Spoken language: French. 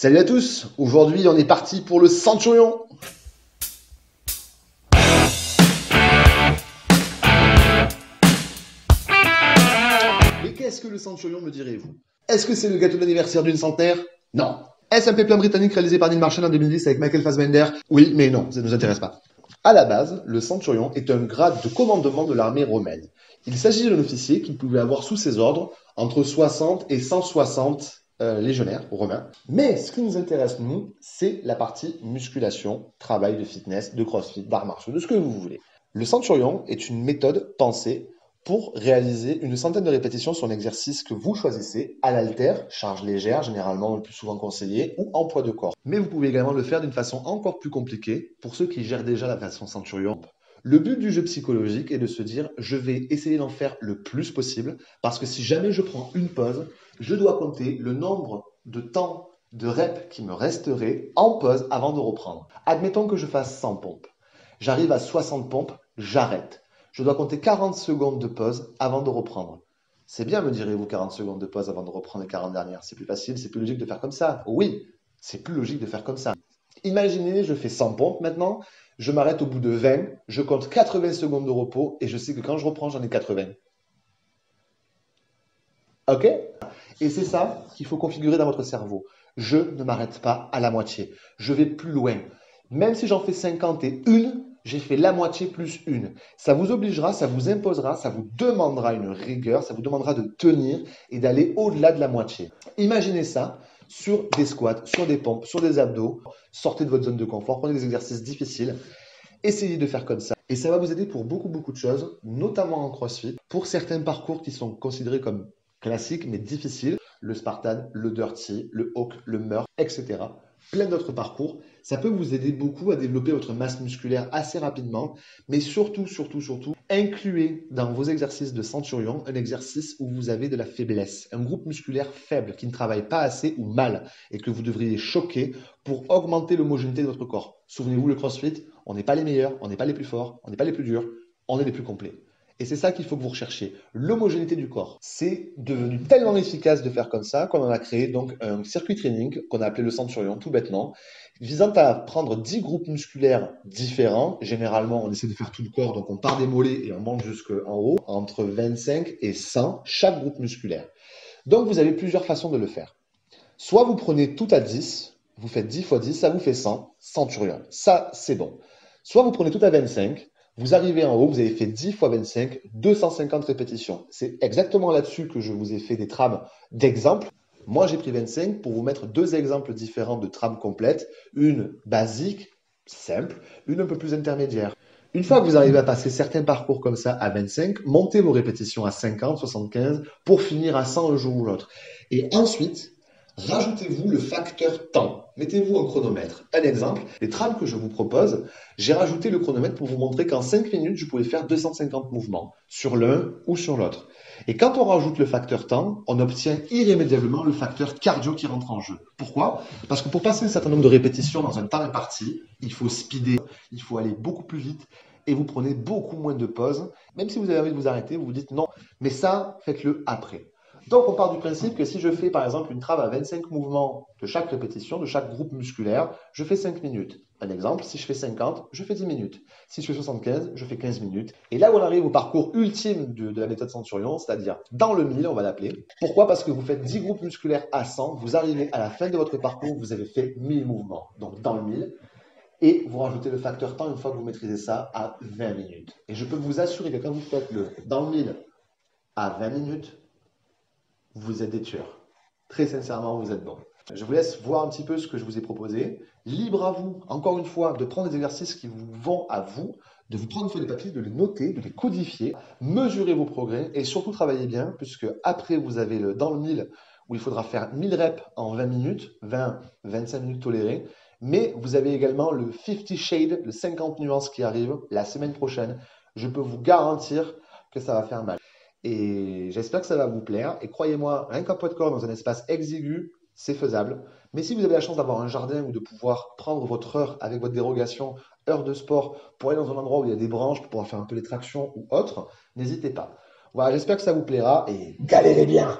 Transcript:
Salut à tous, aujourd'hui on est parti pour le Centurion. Mais qu'est-ce que le Centurion, me direz-vous? Est-ce que c'est le gâteau d'anniversaire d'une centenaire? Non. Est-ce un péplum britannique réalisé par Neil Marshall en 2010 avec Michael Fassbender? Oui, mais non, ça ne nous intéresse pas. À la base, le Centurion est un grade de commandement de l'armée romaine. Il s'agit d'un officier qui pouvait avoir sous ses ordres entre 60 et 160 légionnaires romains. Mais ce qui nous intéresse, nous, c'est la partie musculation, travail de fitness, de crossfit, d'arts martiaux, de ce que vous voulez. Le Centurion est une méthode pensée pour réaliser une centaine de répétitions sur un exercice que vous choisissez à l'haltère, charge légère, généralement le plus souvent conseillé, ou en poids de corps. Mais vous pouvez également le faire d'une façon encore plus compliquée pour ceux qui gèrent déjà la version Centurion. Le but du jeu psychologique est de se dire je vais essayer d'en faire le plus possible parce que si jamais je prends une pause, je dois compter le nombre de temps de reps qui me resterait en pause avant de reprendre. Admettons que je fasse 100 pompes. J'arrive à 60 pompes, j'arrête. Je dois compter 40 secondes de pause avant de reprendre. C'est bien, me direz-vous, 40 secondes de pause avant de reprendre les 40 dernières. C'est plus facile, c'est plus logique de faire comme ça. Oui, c'est plus logique de faire comme ça. Imaginez, je fais 100 pompes maintenant, je m'arrête au bout de 20, je compte 80 secondes de repos et je sais que quand je reprends, j'en ai 80. Ok? Et c'est ça qu'il faut configurer dans votre cerveau. Je ne m'arrête pas à la moitié. Je vais plus loin. Même si j'en fais 50 et une, j'ai fait la moitié plus une. Ça vous obligera, ça vous imposera, ça vous demandera une rigueur, ça vous demandera de tenir et d'aller au-delà de la moitié. Imaginez ça sur des squats, sur des pompes, sur des abdos. Sortez de votre zone de confort, prenez des exercices difficiles. Essayez de faire comme ça. Et ça va vous aider pour beaucoup de choses, notamment en CrossFit, pour certains parcours qui sont considérés comme classiques mais difficiles, le Spartan, le Dirty, le Hawk, le Murph, etc. Plein d'autres parcours. Ça peut vous aider beaucoup à développer votre masse musculaire assez rapidement, mais surtout, incluez dans vos exercices de Centurion un exercice où vous avez de la faiblesse, un groupe musculaire faible qui ne travaille pas assez ou mal et que vous devriez choquer pour augmenter l'homogénéité de votre corps. Souvenez-vous, le CrossFit, on n'est pas les meilleurs, on n'est pas les plus forts, on n'est pas les plus durs, on est les plus complets. Et c'est ça qu'il faut que vous recherchiez, l'homogénéité du corps. C'est devenu tellement efficace de faire comme ça qu'on en a créé donc un circuit training qu'on a appelé le Centurion, tout bêtement, visant à prendre 10 groupes musculaires différents. Généralement, on essaie de faire tout le corps, donc on part des mollets et on monte jusqu'en haut, entre 25 et 100 chaque groupe musculaire. Donc vous avez plusieurs façons de le faire. Soit vous prenez tout à 10, vous faites 10 fois 10, ça vous fait 100, Centurion. Ça, c'est bon. Soit vous prenez tout à 25, vous arrivez en haut, vous avez fait 10 fois 25, 250 répétitions. C'est exactement là-dessus que je vous ai fait des trames d'exemples. Moi, j'ai pris 25 pour vous mettre deux exemples différents de trames complètes. Une basique, simple, une un peu plus intermédiaire. Une fois que vous arrivez à passer certains parcours comme ça à 25, montez vos répétitions à 50, 75 pour finir à 100 un jour ou l'autre. Et ensuite, rajoutez-vous le facteur temps. Mettez-vous un chronomètre. Un exemple, les trames que je vous propose, j'ai rajouté le chronomètre pour vous montrer qu'en 5 minutes, je pouvais faire 250 mouvements sur l'un ou sur l'autre. Et quand on rajoute le facteur temps, on obtient irrémédiablement le facteur cardio qui rentre en jeu. Pourquoi? Parce que pour passer un certain nombre de répétitions dans un temps imparti, il faut speeder, il faut aller beaucoup plus vite et vous prenez beaucoup moins de pauses. Même si vous avez envie de vous arrêter, vous vous dites non, mais ça, faites-le après. Donc, on part du principe que si je fais par exemple une trame à 25 mouvements de chaque répétition, de chaque groupe musculaire, je fais 5 minutes. Un exemple, si je fais 50, je fais 10 minutes. Si je fais 75, je fais 15 minutes. Et là où on arrive au parcours ultime de la méthode Centurion, c'est-à-dire dans le 1000, on va l'appeler. Pourquoi? Parce que vous faites 10 groupes musculaires à 100, vous arrivez à la fin de votre parcours, vous avez fait 1000 mouvements. Donc dans le 1000. Et vous rajoutez le facteur temps une fois que vous maîtrisez ça à 20 minutes. Et je peux vous assurer que quand vous faites le dans le 1000 à 20 minutes, vous êtes des tueurs. Très sincèrement, vous êtes bons. Je vous laisse voir un petit peu ce que je vous ai proposé. Libre à vous, encore une fois, de prendre des exercices qui vous vont à vous, de vous prendre une feuille de papier, de les noter, de les codifier, mesurer vos progrès et surtout travailler bien, puisque après vous avez le dans le 1000 où il faudra faire 1000 reps en 20 minutes, 20, 25 minutes tolérées. Mais vous avez également le 50 shades, le 50 nuances qui arrive la semaine prochaine. Je peux vous garantir que ça va faire mal. Et j'espère que ça va vous plaire. Et croyez-moi, rien qu'un poids de corps dans un espace exigu, c'est faisable. Mais si vous avez la chance d'avoir un jardin ou de pouvoir prendre votre heure avec votre dérogation, heure de sport, pour aller dans un endroit où il y a des branches, pour pouvoir faire un peu les tractions ou autre, n'hésitez pas. Voilà, j'espère que ça vous plaira et galérez bien!